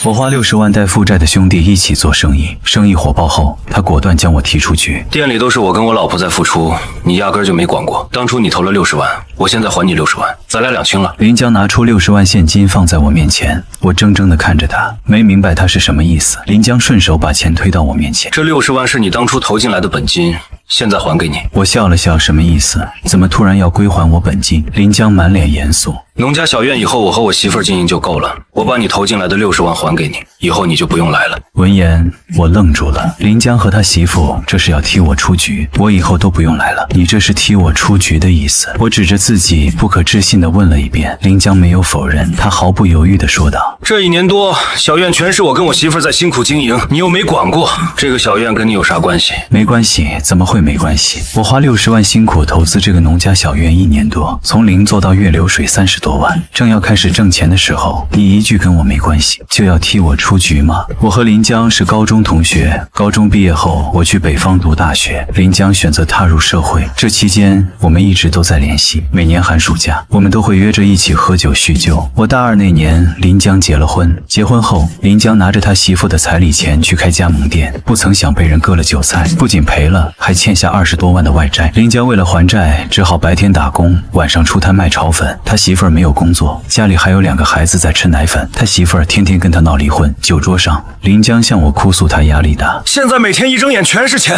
我花60万带负债的兄弟一起做生意，生意火爆后，他果断将我踢出局。店里都是我跟我老婆在付出，你压根就没管过。当初你投了60万，我现在还你60万，咱俩两清了。林江拿出60万现金放在我面前，我怔怔地看着他，没明白他是什么意思。林江顺手把钱推到我面前，这60万是你当初投进来的本金，现在还给你。我笑了笑，什么意思？怎么突然要归还我本金？林江满脸严肃。农家小院以后我和我媳妇儿经营就够了，我把你投进来的60万还给你，以后你就不用来了。闻言，我愣住了。林江和他媳妇这是要踢我出局，我以后都不用来了。你这是踢我出局的意思？我指着自己，不可置信地问了一遍。林江没有否认，他毫不犹豫地说道：这1年多，小院全是我跟我媳妇儿在辛苦经营，你又没管过，这个小院跟你有啥关系？没关系，怎么会没关系？我花60万辛苦投资这个农家小院1年多，从零做到月流水30多万，正要开始挣钱的时候，你一句跟我没关系，就要踢我出局吗？我和林江是高中同学，高中毕业后，我去北方读大学，林江选择踏入社会，这期间我们一直都在联系，每年寒暑假，我们都会约着一起喝酒叙旧。我大2那年，林江结了婚，结婚后，林江拿着他媳妇的彩礼钱去开加盟店，不曾想被人割了韭菜，不仅赔了，还欠下20多万的外债。林江为了还债，只好白天打工，晚上出摊卖炒粉。他媳妇儿没有工作，家里还有2个孩子在吃奶粉，他媳妇儿天天跟他闹离婚。酒桌上，林江向我哭诉他压力大，现在每天一睁眼全是钱，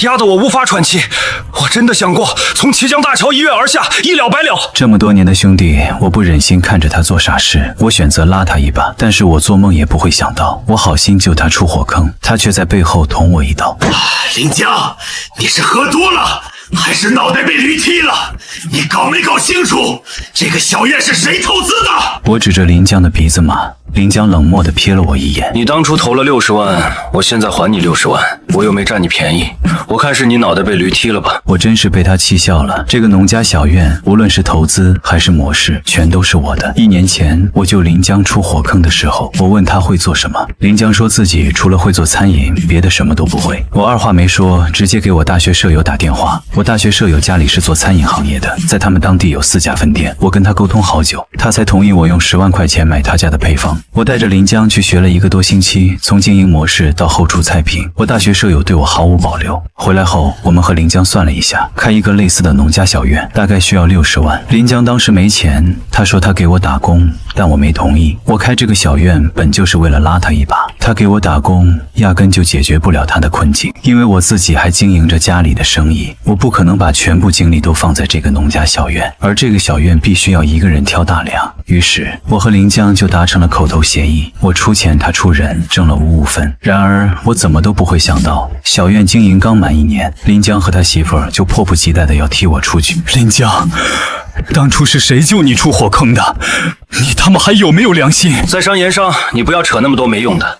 压得我无法喘气。我真的想过从綦江大桥一跃而下，一了百了。这么多年的兄弟，我不忍心看着他做傻事，我选择拉他一把。但是我做梦也不会想到，我好心救他出火坑，他却在背后捅我一刀。林江，你是喝多了，还是脑袋被驴踢了？你搞没搞清楚，这个小院是谁投资的？我指着林江的鼻子骂。林江冷漠地瞥了我一眼。你当初投了60万，我现在还你60万，我又没占你便宜，我看是你脑袋被驴踢了吧。我真是被他气笑了。这个农家小院，无论是投资还是模式，全都是我的。1年前我救林江出火坑的时候，我问他会做什么，林江说自己除了会做餐饮，别的什么都不会。我二话没说，直接给我大学舍友打电话。我大学舍友家里是做餐饮行业的，在他们当地有4家分店。我跟他沟通好久，他才同意我用10万块钱买他家的配方。我带着林江去学了1个多星期，从经营模式到后厨菜品，我大学舍友对我毫无保留。回来后，我们和林江算了一下，开一个类似的农家小院，大概需要60万。林江当时没钱，他说他给我打工，但我没同意。我开这个小院本就是为了拉他一把，他给我打工，压根就解决不了他的困境。因为我自己还经营着家里的生意，我不可能把全部精力都放在这个农家小院，而这个小院必须要1个人挑大梁。于是，我和林江就达成了口头协议，我出钱，他出人，挣了55分。然而，我怎么都不会想到，小院经营刚满1年，林江和他媳妇儿就迫不及待的要踢我出局。林江，当初是谁救你出火坑的？你他妈还有没有良心？在商言商，你不要扯那么多没用的。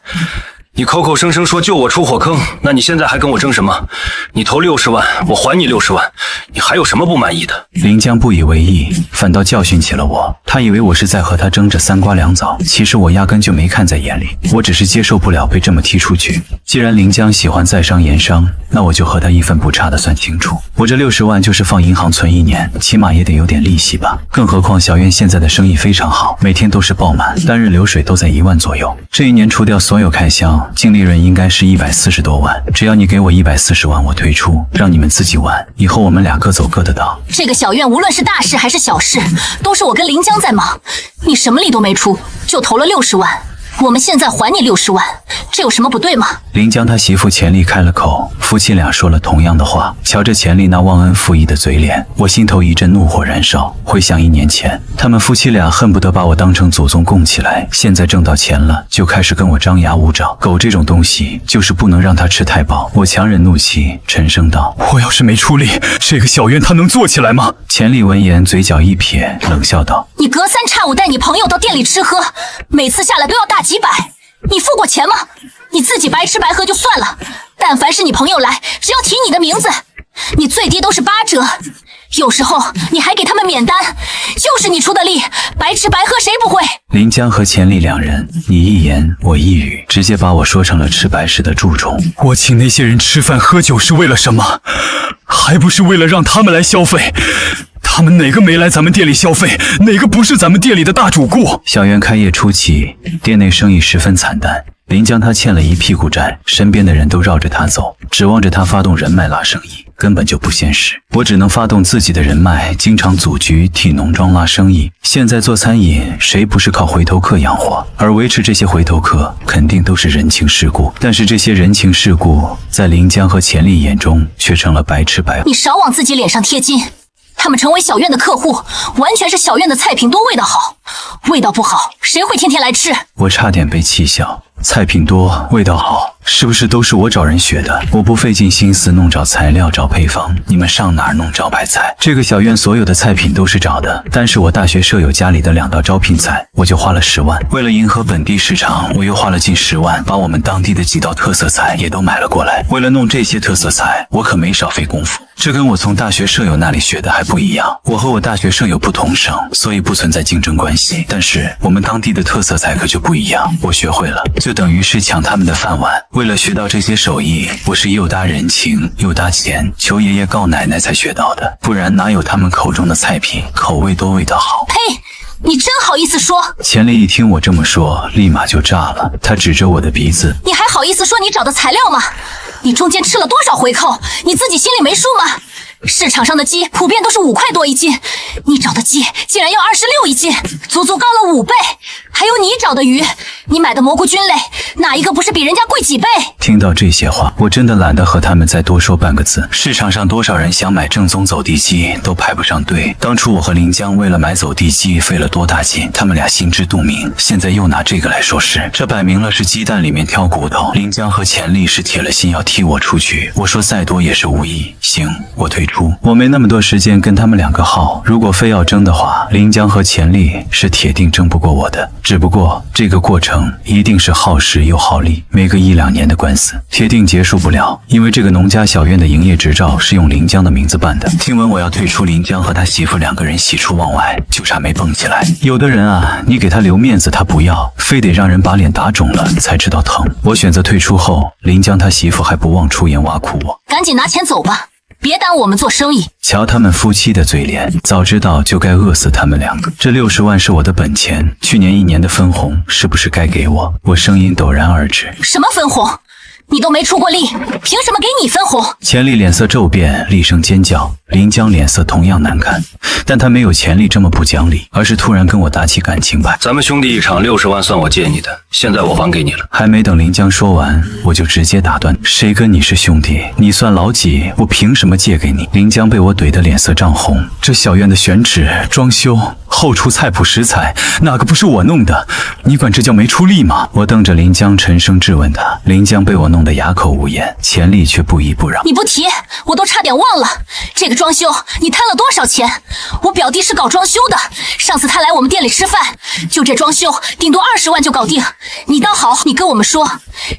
你口口声声说救我出火坑，那你现在还跟我争什么？你投60万，我还你60万，你还有什么不满意的？林江不以为意，反倒教训起了我。他以为我是在和他争着3瓜2枣，其实我压根就没看在眼里，我只是接受不了被这么踢出去。既然林江喜欢在商言商，那我就和他一分不差的算清楚。我这60万就是放银行存1年，起码也得有点利息吧。更何况小院现在的生意非常好，每天都是爆满，单日流水都在1万左右。这1年除掉所有开销，净利润应该是140多万。只要你给我140万，我退出，让你们自己玩，以后我们俩各走各的道。这个小院无论是大事还是小事，都是我跟林江在忙，你什么力都没出，就投了60万。我们现在还你60万，这有什么不对吗？林江他媳妇钱丽开了口，夫妻俩说了同样的话。瞧着钱丽那忘恩负义的嘴脸，我心头一阵怒火燃烧。回想1年前，他们夫妻俩恨不得把我当成祖宗供起来，现在挣到钱了，就开始跟我张牙舞爪。狗这种东西，就是不能让它吃太饱。我强忍怒气，沉声道：我要是没出力，这个小院它能做起来吗？钱丽闻言，嘴角一撇，冷笑道：你隔3差5带你朋友到店里吃喝，每次下来都要大几百，你付过钱吗？你自己白吃白喝就算了，但凡是你朋友来，只要提你的名字，你最低都是8折，有时候你还给他们免单，就是你出的力，白吃白喝谁不会？林江和钱丽2人，你一言我一语，直接把我说成了吃白食的蛀虫。我请那些人吃饭喝酒是为了什么？还不是为了让他们来消费。他们哪个没来咱们店里消费，哪个不是咱们店里的大主顾？小院开业初期，店内生意十分惨淡。临江他欠了一屁股债，身边的人都绕着他走，指望着他发动人脉拉生意，根本就不现实。我只能发动自己的人脉，经常组局替农庄拉生意。现在做餐饮，谁不是靠回头客养活？而维持这些回头客，肯定都是人情世故。但是这些人情世故，在临江和钱丽眼中，却成了白吃白喝。你少往自己脸上贴金。他们成为小院的客户，完全是小院的菜品多，味道好。味道不好，谁会天天来吃？我差点被气笑。菜品多，味道好，是不是都是我找人学的？我不费尽心思弄找材料、找配方，你们上哪儿弄招牌菜？这个小院所有的菜品都是找的，但是我大学舍友家里的2道招聘菜，我就花了10万。为了迎合本地市场，我又花了近10万，把我们当地的几道特色菜也都买了过来。为了弄这些特色菜，我可没少费功夫。这跟我从大学舍友那里学的还不一样。我和我大学舍友不同省，所以不存在竞争关系。但是我们当地的特色菜可就不一样，我学会了，就等于是抢他们的饭碗。为了学到这些手艺，我是又搭人情又搭钱，求爷爷告奶奶才学到的，不然哪有他们口中的菜品口味多味道好？呸！你真好意思说？钱丽一听我这么说，立马就炸了，她指着我的鼻子：你还好意思说你找的材料吗？你中间吃了多少回扣？你自己心里没数吗？市场上的鸡普遍都是5块多一斤，你找的鸡竟然要26一斤，足足高了5倍。还有你找的鱼，你买的蘑菇菌类，哪一个不是比人家贵几倍？听到这些话，我真的懒得和他们再多说半个字。市场上多少人想买正宗走地鸡，都排不上队。当初我和临江为了买走地鸡费了多大劲，他们俩心知肚明。现在又拿这个来说事，这摆明了是鸡蛋里面挑骨头。临江和钱丽是铁了心要踢我出局，我说再多也是无益。行，我退出。我没那么多时间跟他们2个耗，如果非要争的话，临江和钱丽是铁定争不过我的。只不过这个过程一定是耗时又耗力，没个1-2年的官司，铁定结束不了。因为这个农家小院的营业执照是用临江的名字办的。听闻我要退出，临江和他媳妇2个人喜出望外，就差没蹦起来。有的人啊，你给他留面子他不要，非得让人把脸打肿了才知道疼。我选择退出后，临江他媳妇还不忘出言挖苦我：赶紧拿钱走吧，别耽误我们做生意。瞧他们夫妻的嘴脸，早知道就该饿死他们2个。这60万是我的本钱，去年1年的分红是不是该给我？我声音陡然而止。什么分红？你都没出过力，凭什么给你分红？钱丽脸色骤变，厉声尖叫。临江脸色同样难看，但他没有钱丽这么不讲理，而是突然跟我打起感情牌。咱们兄弟一场，60万算我借你的，现在我还给你了。还没等临江说完，我就直接打断：谁跟你是兄弟？你算老几？我凭什么借给你？临江被我怼得脸色涨红。这小院的选址、装修、后厨菜谱、食材，哪个不是我弄的？你管这叫没出力吗？我瞪着临江沉声质问他。临江被我弄得哑口无言，钱丽却不依不饶。你不提，我都差点忘了。这个装修你摊了多少钱？我表弟是搞装修的，上次他来我们店里吃饭，就这装修顶多20万就搞定。你倒好，你跟我们说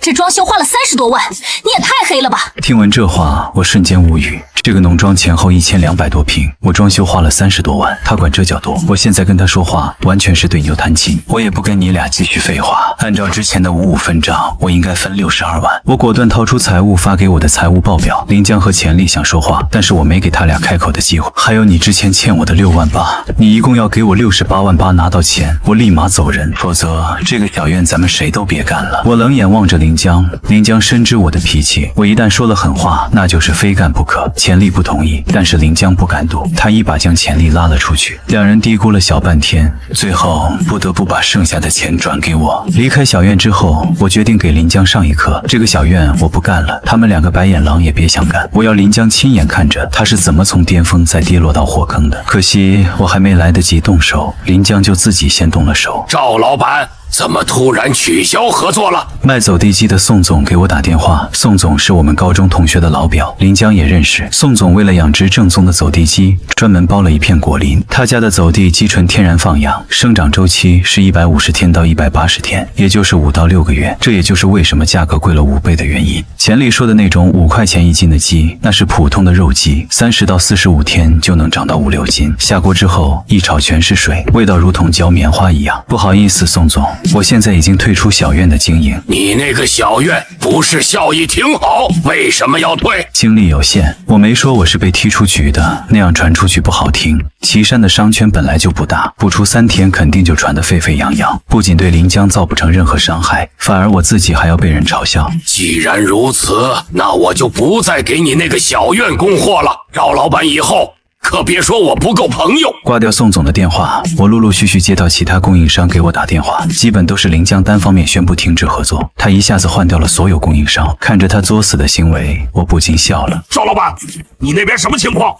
这装修花了30多万，你也太黑了吧。听闻这话，我瞬间无语。这个农庄前后1200多平，我装修花了30多万，他管这叫多？我现在跟他说话完全是对牛弹琴。我也不跟你俩继续废话，按照之前的55分账，我应该分62万。我果断掏出财务发给我的财务报表。临江和钱丽想说话，但是我没给他俩开口的机会。还有你之前欠我的6万8，你一共要给我68万8，拿到钱我立马走人，否则这个小院咱们谁都别干了。我冷眼望着临江，临江深知我的脾气，我一旦说了狠话，那就是非干不可。钱丽不同意，但是临江不敢赌，他一把将钱丽拉了出去。两人嘀咕了小半天，最后不得不把剩下的钱转给我。离开小院之后，我决定给临江上一课，这个小院我不干了，他们2个白眼狼也别想干。我要临江亲眼看着他是怎么从巅峰再跌落到火坑的。可惜我还没来得及动手，临江就自己先动了手。赵老板，怎么突然取消合作了？卖走地鸡的宋总给我打电话，宋总是我们高中同学的老表，临江也认识。宋总为了养殖正宗的走地鸡，专门包了一片果林。他家的走地鸡纯天然放养，生长周期是150天到180天，也就是5到6个月。这也就是为什么价格贵了5倍的原因。钱丽说的那种5块钱1斤的鸡，那是普通的肉鸡，30到45天就能长到5、6斤。下锅之后一炒全是水，味道如同嚼棉花一样。不好意思，宋总，我现在已经退出小院的经营。你那个小院不是效益挺好，为什么要退？精力有限，我没说我是被踢出局的，那样传出去不好听。岐山的商圈本来就不大，不出3天肯定就传得沸沸扬扬，不仅对临江造不成任何伤害，反而我自己还要被人嘲笑。既然如此，那我就不再给你那个小院供货了。赵老板以后可别说我不够朋友。挂掉宋总的电话，我陆陆续续接到其他供应商给我打电话，基本都是临江单方面宣布停止合作。他一下子换掉了所有供应商，看着他作死的行为，我不禁笑了。赵老板，你那边什么情况？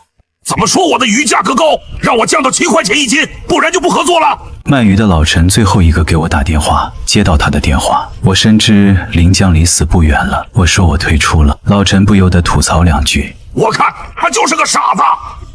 怎么说我的鱼价格高，让我降到7块钱1斤，不然就不合作了？卖鱼的老陈最后一个给我打电话，接到他的电话，我深知临江离死不远了。我说我退出了，老陈不由得吐槽2句。我看他就是个傻子，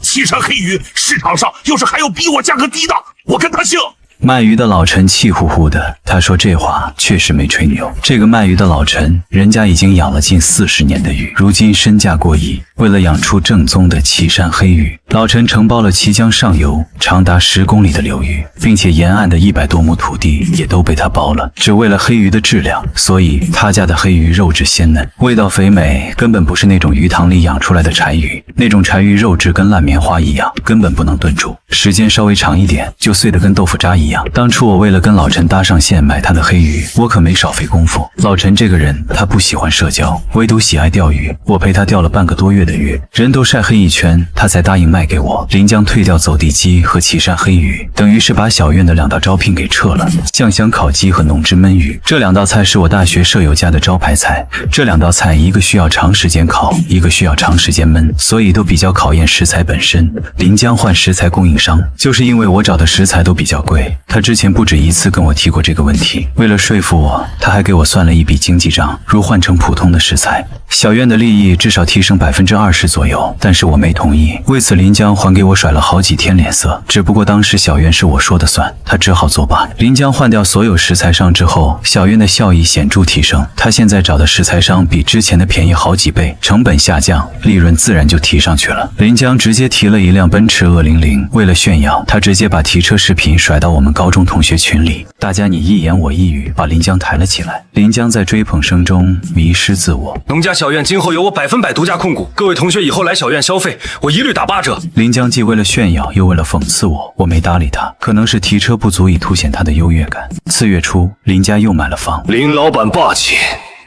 岐山黑鱼市场上要是还有比我价格低的，我跟他姓。卖鱼的老陈气呼呼的，他说这话确实没吹牛。这个卖鱼的老陈，人家已经养了近40年的鱼，如今身价过亿。为了养出正宗的岐山黑鱼，老陈承包了綦江上游长达10公里的流域，并且沿岸的100多亩土地也都被他包了，只为了黑鱼的质量。所以他家的黑鱼肉质鲜嫩，味道肥美，根本不是那种鱼塘里养出来的柴鱼。那种柴鱼肉质跟烂棉花一样，根本不能炖煮，时间稍微长一点就碎得跟豆腐渣一样。当初我为了跟老陈搭上线买他的黑鱼，我可没少费功夫。老陈这个人，他不喜欢社交，唯独喜爱钓鱼。我陪他钓了半个多月的鱼，人都晒黑一圈，他才答应卖给我。临江退掉走地鸡和岐山黑鱼，等于是把小院的2道招聘给撤了。酱香烤鸡和浓汁焖鱼，这2道菜是我大学舍友家的招牌菜。这2道菜一个需要长时间烤，一个需要长时间焖，所以都比较考验食材本身。临江换食材供应商，就是因为我找的食材都比较贵。他之前不止一次跟我提过这个问题，为了说服我，他还给我算了一笔经济账，如换成普通的食材，小院的利益至少提升20%左右，但是我没同意。为此临江还给我甩了好几天脸色，只不过当时小院是我说的算，他只好作罢。临江换掉所有食材商之后，小院的效益显著提升，他现在找的食材商比之前的便宜好几倍，成本下降，利润自然就提上去了。临江直接提了一辆奔驰200，为了炫耀，他直接把提车视频甩到我们高中同学群里，大家你一言我一语，把临江抬了起来。临江在追捧声中迷失自我。农家小院今后由我100%独家控股，各位同学以后来小院消费，我一律打8折。临江既为了炫耀，又为了讽刺我，我没搭理他。可能是提车不足以凸显他的优越感。4月初，林家又买了房。林老板霸气，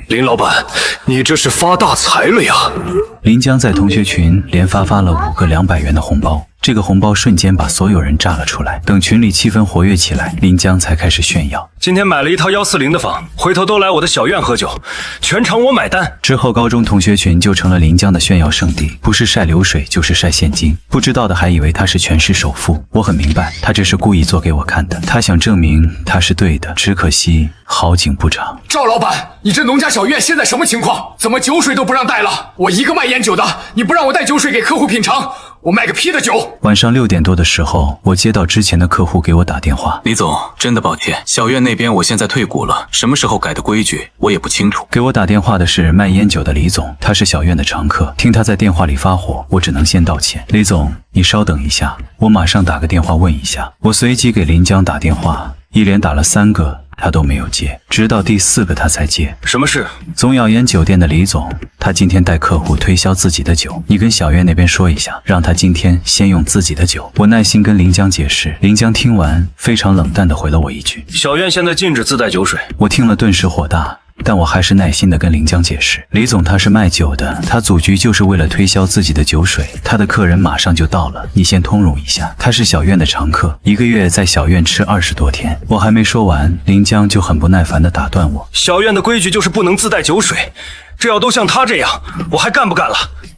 林老板，你这是发大财了呀！临江在同学群连发了5个200元的红包。这个红包瞬间把所有人炸了出来。等群里气氛活跃起来，临江才开始炫耀。今天买了一套140的房，回头都来我的小院喝酒，全场我买单。之后高中同学群就成了临江的炫耀圣地，不是晒流水就是晒现金。不知道的还以为他是全市首富。我很明白，他这是故意做给我看的，他想证明他是对的。只可惜好景不长。赵老板，你这农家小院现在什么情况？怎么酒水都不让带了？我一个卖烟酒的，你不让我带酒水给客户品尝，我卖个屁的酒！晚上6点多的时候，我接到之前的客户给我打电话。李总，真的抱歉，小院那边我现在退股了，什么时候改的规矩我也不清楚。给我打电话的是卖烟酒的李总，他是小院的常客。听他在电话里发火，我只能先道歉。李总，你稍等一下，我马上打个电话问一下。我随即给临江打电话，一连打了3个。他都没有接，直到第4个他才接。什么事？总咬烟酒店的李总，他今天带客户推销自己的酒，你跟小院那边说一下，让他今天先用自己的酒。我耐心跟临江解释，临江听完非常冷淡地回了我一句：小院现在禁止自带酒水。我听了顿时火大，但我还是耐心地跟临江解释，李总他是卖酒的，他组局就是为了推销自己的酒水，他的客人马上就到了，你先通融一下。他是小院的常客，1个月在小院吃20多天。我还没说完，临江就很不耐烦地打断我：小院的规矩就是不能自带酒水，这要都像他这样，我还干不干了？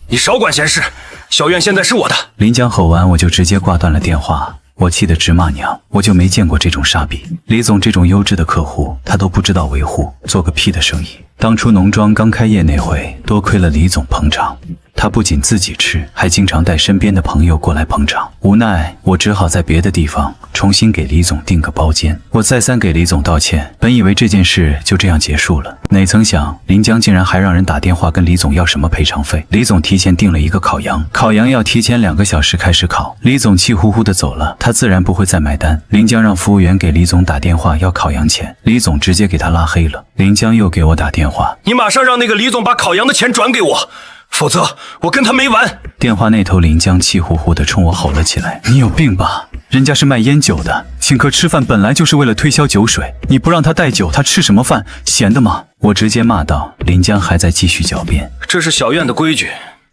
你少管闲事，小院现在是我的。临江吼完，我就直接挂断了电话。我气得直骂娘，我就没见过这种傻逼。李总这种优质的客户，他都不知道维护，做个屁的生意。当初农庄刚开业那回，多亏了李总捧场。他不仅自己吃，还经常带身边的朋友过来捧场。无奈，我只好在别的地方重新给李总订个包间。我再三给李总道歉，本以为这件事就这样结束了，哪曾想临江竟然还让人打电话跟李总要什么赔偿费。李总提前订了一个烤羊，烤羊要提前2个小时开始烤。李总气呼呼的走了，他自然不会再买单。临江让服务员给李总打电话要烤羊钱，李总直接给他拉黑了。临江又给我打电话，你马上让那个李总把烤羊的钱转给我，否则我跟他没完。电话那头临江气呼呼地冲我吼了起来，你有病吧？人家是卖烟酒的，请客吃饭本来就是为了推销酒水，你不让他带酒，他吃什么饭？咸的吗？我直接骂道。临江还在继续狡辩，这是小院的规矩，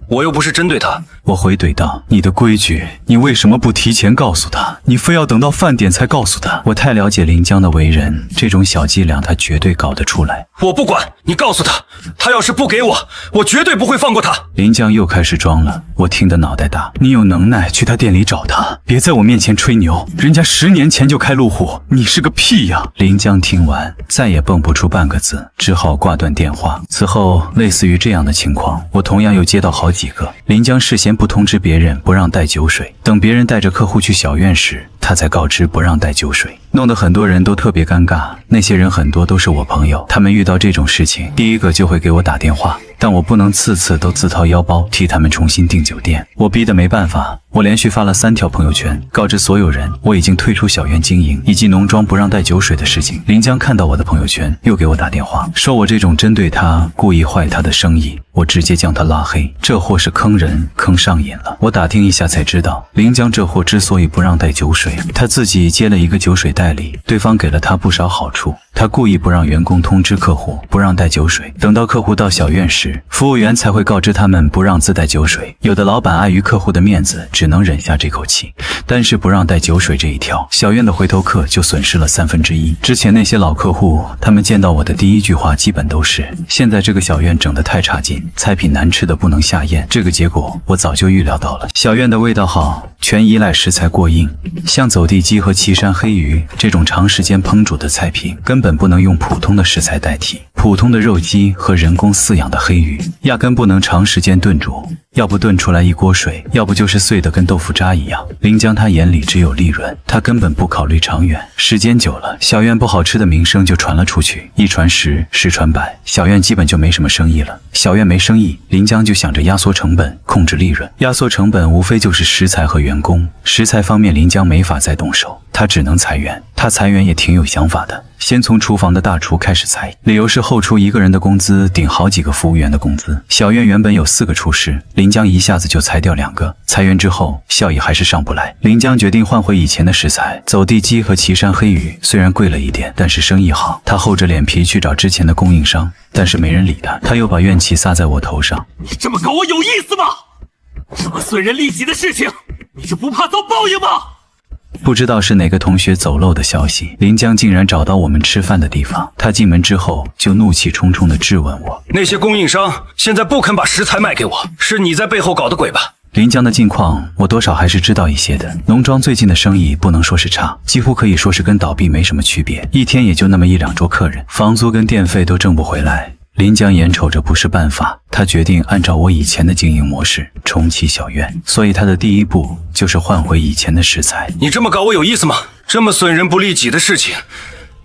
我又不是针对他。我回怼道，你的规矩你为什么不提前告诉他？你非要等到饭点才告诉他？我太了解临江的为人，这种小伎俩他绝对搞得出来。我不管，你告诉他，他要是不给我，我绝对不会放过他。临江又开始装了，我听得脑袋大。你有能耐去他店里找他，别在我面前吹牛，人家10年前就开路虎，你是个屁呀！临江听完再也蹦不出半个字，只好挂断电话。此后类似于这样的情况，我同样又接到好几个。临江事先不通知别人不让带酒水，等别人带着客户去小院时，他才告知不让带酒水，弄得很多人都特别尴尬。那些人很多都是我朋友，他们遇到这种事情第一个就会给我打电话，但我不能次次都自掏腰包替他们重新订酒店，我逼得没办法。我连续发了3条朋友圈，告知所有人我已经退出小院经营以及农庄不让带酒水的事情。临江看到我的朋友圈，又给我打电话，说我这种针对他故意坏他的生意，我直接将他拉黑。这货是坑人坑上瘾了。我打听一下才知道，临江这货之所以不让带酒水，他自己接了一个酒水代理，对方给了他不少好处，他故意不让员工通知客户不让带酒水，等到客户到小院时，服务员才会告知他们不让自带酒水。有的老板碍于客户的面子，只能忍下这口气，但是不让带酒水这一条，小院的回头客就损失了1/3。之前那些老客户，他们见到我的第一句话基本都是，现在这个小院整得太差劲，菜品难吃的不能下咽。这个结果我早就预料到了。小院的味道好，全依赖食材过硬，像走地鸡和岐山黑鱼这种长时间烹煮的菜品，根本不能用普通的食材代替。普通的肉鸡和人工饲养的黑鱼，压根不能长时间炖煮，要不炖出来一锅水，要不就是碎得跟豆腐渣一样。临江他眼里只有利润，他根本不考虑长远。时间久了，小院不好吃的名声就传了出去，一传十，十传百，小院基本就没什么生意了。小院没生意，临江就想着压缩成本，控制利润。压缩成本无非就是食材和员工，食材方面临江没法再动手，他只能裁员。他裁员也挺有想法的，先从厨房的大厨开始裁，理由是后厨一个人的工资顶好几个服务员的工资。小院原本有4个厨师，临江一下子就裁掉2个，裁员之后效益还是上不来。临江决定换回以前的食材，走地鸡和岐山黑鱼虽然贵了一点，但是生意好。他厚着脸皮去找之前的供应商，但是没人理他，他又把怨气撒在我头上。你这么搞我有意思吗？这么损人利己的事情，你就不怕遭报应吗？不知道是哪个同学走漏的消息，临江竟然找到我们吃饭的地方。他进门之后就怒气冲冲地质问我，那些供应商现在不肯把食材卖给我，是你在背后搞的鬼吧？临江的近况我多少还是知道一些的。农庄最近的生意不能说是差，几乎可以说是跟倒闭没什么区别，一天也就那么1、2桌客人，房租跟电费都挣不回来。临江眼瞅着不是办法，他决定按照我以前的经营模式重启小院，所以他的第一步就是换回以前的食材。你这么搞我有意思吗？这么损人不利己的事情，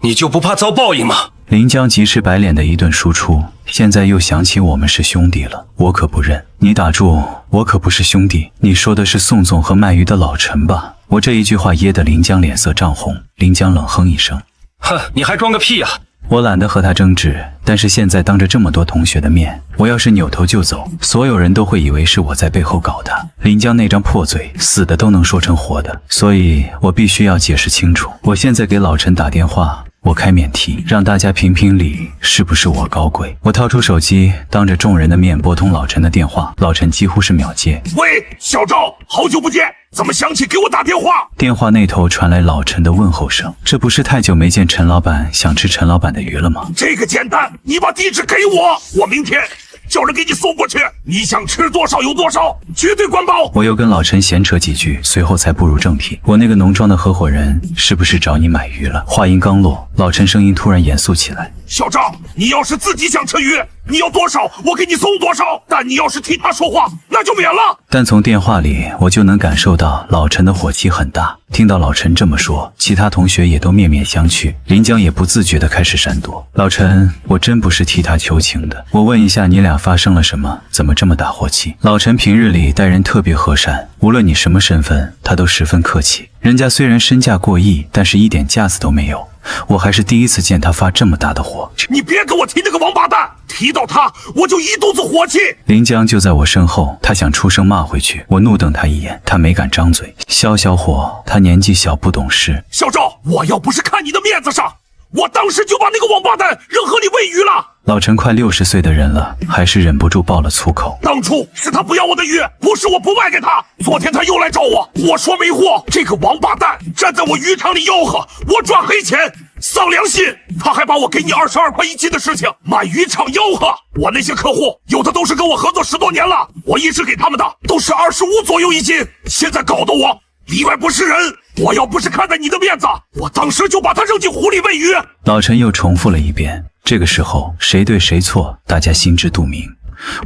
你就不怕遭报应吗？临江急赤白脸的一顿输出，现在又想起我们是兄弟了，我可不认。你打住，我可不是兄弟，你说的是宋总和卖鱼的老陈吧？我这一句话噎得临江脸色涨红。临江冷哼一声，哼，你还装个屁呀！我懒得和他争执，但是现在当着这么多同学的面，我要是扭头就走，所有人都会以为是我在背后搞他。临江那张破嘴，死的都能说成活的，所以我必须要解释清楚。我现在给老陈打电话，我开免提，让大家评评理，是不是我搞鬼？我掏出手机，当着众人的面拨通老陈的电话，老陈几乎是秒接。喂，小赵，好久不见，怎么想起给我打电话？电话那头传来老陈的问候声，这不是太久没见陈老板，想吃陈老板的鱼了吗？这个简单，你把地址给我，我明天叫人给你送过去，你想吃多少有多少，绝对管饱。我又跟老陈闲扯几句，随后才步入正题。我那个农庄的合伙人是不是找你买鱼了？话音刚落，老陈声音突然严肃起来。小赵，你要是自己想吃鱼，你要多少，我给你送多少。但你要是替他说话，那就免了。但从电话里我就能感受到老陈的火气很大。听到老陈这么说，其他同学也都面面相觑，临江也不自觉地开始闪躲。老陈，我真不是替他求情的，我问一下你俩发生了什么，怎么这么大火气？老陈平日里待人特别和善，无论你什么身份，他都十分客气。人家虽然身价过亿，但是一点架子都没有。我还是第一次见他发这么大的火。你别跟我提那个王八蛋，提到他我就一肚子火气。临江就在我身后，他想出声骂回去，我怒瞪他一眼，他没敢张嘴。消消火，他年纪小不懂事。小赵，我要不是看你的面子上，我当时就把那个王八蛋扔河里喂鱼了。老陈快60岁的人了，还是忍不住爆了粗口。当初是他不要我的鱼，不是我不卖给他。昨天他又来找我，我说没货，这个王八蛋站在我渔场里吆喝我赚黑钱，丧良心。他还把我给你22块1斤的事情满渔场吆喝。我那些客户有的都是跟我合作10多年了，我一直给他们的都是25左右1斤，现在搞得我里外不是人。我要不是看在你的面子，我当时就把他扔进湖里喂鱼。老陈又重复了一遍。这个时候谁对谁错，大家心知肚明。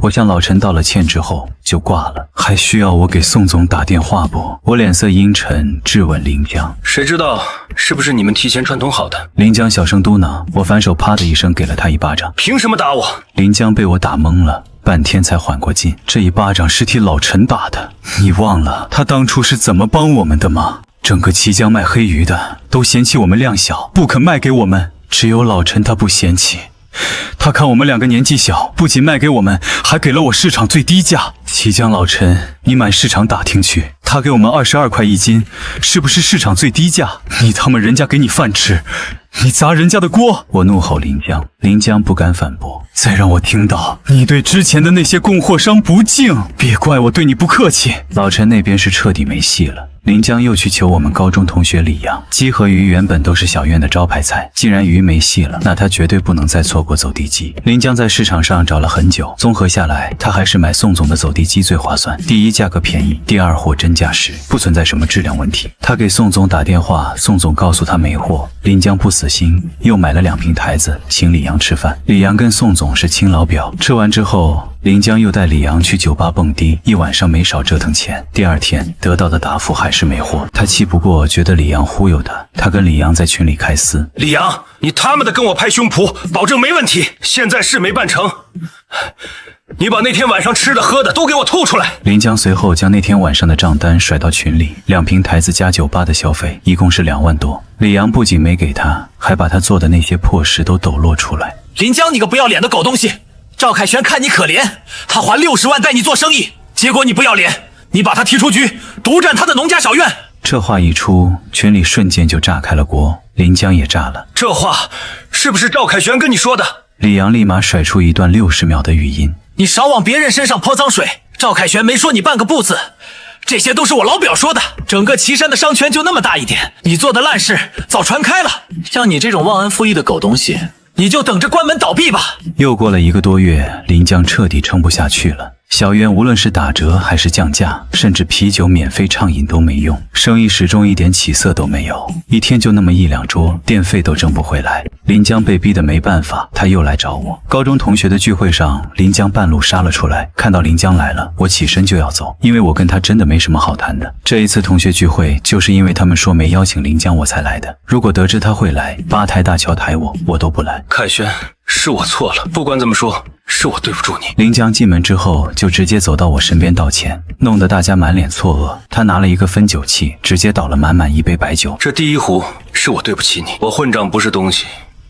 我向老陈道了歉之后就挂了。还需要我给宋总打电话不？我脸色阴沉，质问临江。谁知道是不是你们提前串通好的？临江小声嘟囔。我反手啪的一声给了他一巴掌。凭什么打我？临江被我打懵了，半天才缓过劲。这一巴掌是替老陈打的，你忘了他当初是怎么帮我们的吗？整个綦江卖黑鱼的都嫌弃我们量小，不肯卖给我们，只有老陈他不嫌弃。他看我们2个年纪小，不仅卖给我们，还给了我市场最低价。綦江老陈，你满市场打听去，他给我们22块1斤，是不是市场最低价？你他妈人家给你饭吃，你砸人家的锅！我怒吼临江，临江不敢反驳。再让我听到你对之前的那些供货商不敬，别怪我对你不客气。老陈那边是彻底没戏了。临江又去求我们高中同学李阳。鸡和鱼原本都是小院的招牌菜，既然鱼没戏了，那他绝对不能再错过走地鸡。临江在市场上找了很久，综合下来，他还是买宋总的走地鸡最划算。第一，价格便宜；第二，货真价实，不存在什么质量问题。他给宋总打电话，宋总告诉他没货。临江不死心，又买了2瓶台子，请李阳吃饭。李阳跟宋总是亲老表，吃完之后，临江又带李阳去酒吧蹦迪，一晚上没少折腾钱。第2天得到的答复还是没货，他气不过，觉得李阳忽悠他，他跟李阳在群里开撕。李阳，你他妈的跟我拍胸脯，保证没问题。现在事没办成，你把那天晚上吃的喝的都给我吐出来。临江随后将那天晚上的账单甩到群里，2瓶台子加酒吧的消费，一共是2万多。李阳不仅没给他，还把他做的那些破事都抖落出来。临江，你个不要脸的狗东西！赵凯旋看你可怜，他还60万带你做生意，结果你不要脸，你把他踢出局，独占他的农家小院。这话一出，群里瞬间就炸开了锅，临江也炸了。这话是不是赵凯旋跟你说的？李阳立马甩出一段60秒的语音。你少往别人身上泼脏水，赵凯旋没说你半个不字，这些都是我老表说的。整个岐山的商圈就那么大一点，你做的烂事早传开了。像你这种忘恩负义的狗东西，你就等着关门倒闭吧。又过了1个多月，临江彻底撑不下去了。小院无论是打折还是降价，甚至啤酒免费畅饮都没用，生意始终一点起色都没有，一天就那么1、2桌，电费都挣不回来。临江被逼得没办法，他又来找我。高中同学的聚会上，临江半路杀了出来，看到临江来了，我起身就要走，因为我跟他真的没什么好谈的。这一次同学聚会，就是因为他们说没邀请临江我才来的。如果得知他会来，八抬大轿抬我都不来。凯旋，是我错了，不管怎么说，是我对不住你。临江进门之后就直接走到我身边道歉，弄得大家满脸错愕。他拿了一个分酒器，直接倒了满满1杯白酒。这第1壶是我对不起你，我混账不是东西，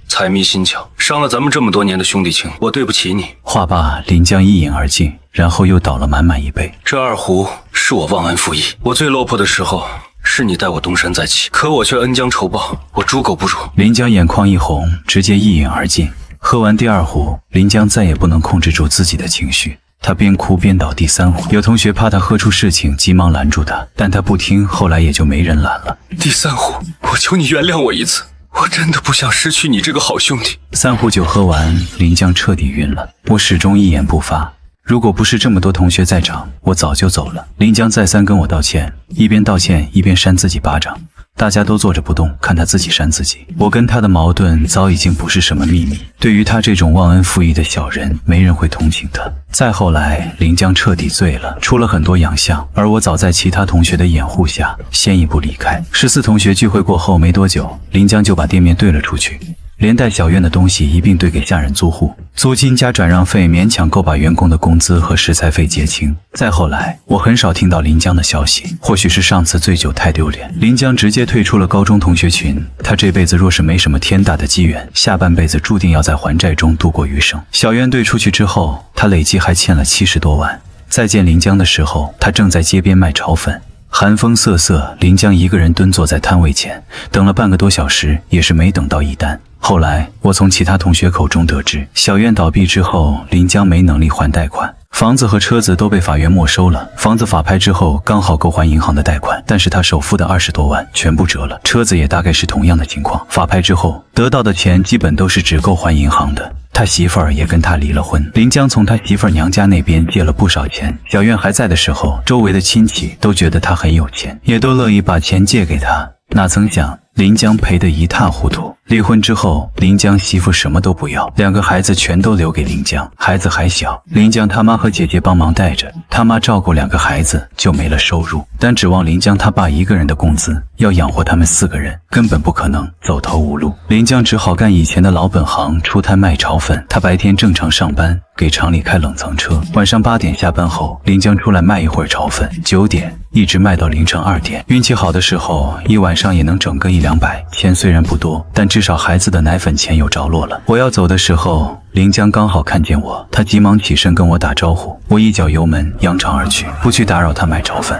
财迷心窍，伤了咱们这么多年的兄弟情，我对不起你。话罢，临江一饮而尽，然后又倒了满满1杯。这2壶是我忘恩负义，我最落魄的时候是你带我东山再起，可我却恩将仇报，我猪狗不如。临江眼眶一红，直接一饮而尽。喝完第2壶，临江再也不能控制住自己的情绪，他边哭边倒第3壶。有同学怕他喝出事情，急忙拦住他，但他不听，后来也就没人拦了。第3壶，我求你原谅我一次，我真的不想失去你这个好兄弟。3壶酒喝完，临江彻底晕了，我始终一言不发。如果不是这么多同学在场，我早就走了。临江再三跟我道歉，一边道歉一边扇自己巴掌。大家都坐着不动，看他自己扇自己。我跟他的矛盾早已经不是什么秘密，对于他这种忘恩负义的小人，没人会同情他。再后来，临江彻底醉了，出了很多洋相，而我早在其他同学的掩护下，先一步离开。14同学聚会过后没多久，临江就把店面兑了出去，连带小院的东西一并兑给下人租户，租金加转让费勉强够把员工的工资和食材费结清。再后来，我很少听到临江的消息，或许是上次醉酒太丢脸，临江直接退出了高中同学群。他这辈子若是没什么天大的机缘，下半辈子注定要在还债中度过余生。小院兑出去之后，他累计还欠了70多万。再见临江的时候，他正在街边卖炒粉。寒风瑟瑟，临江一个人蹲坐在摊位前，等了半个多小时，也是没等到一单。后来，我从其他同学口中得知，小院倒闭之后，临江没能力还贷款，房子和车子都被法院没收了。房子法拍之后刚好够还银行的贷款，但是他首付的20多万全部折了，车子也大概是同样的情况。法拍之后得到的钱基本都是只够还银行的。他媳妇儿也跟他离了婚，临江从他媳妇儿娘家那边借了不少钱。小院还在的时候，周围的亲戚都觉得他很有钱，也都乐意把钱借给他。哪曾想临江赔得一塌糊涂。离婚之后，临江媳妇什么都不要，2个孩子全都留给临江，孩子还小，临江他妈和姐姐帮忙带着，他妈照顾2个孩子就没了收入，但指望临江他爸一个人的工资要养活他们4个人，根本不可能，走投无路。临江只好干以前的老本行，出摊卖炒粉。他白天正常上班，给厂里开冷藏车，晚上8点下班后，临江出来卖一会儿炒粉，9点一直卖到凌晨2点。运气好的时候，一晚上也能整个100-200，钱虽然不多，但至少孩子的奶粉钱有着落了。我要走的时候，临江刚好看见我，他急忙起身跟我打招呼，我一脚油门扬长而去，不去打扰他买炒粉。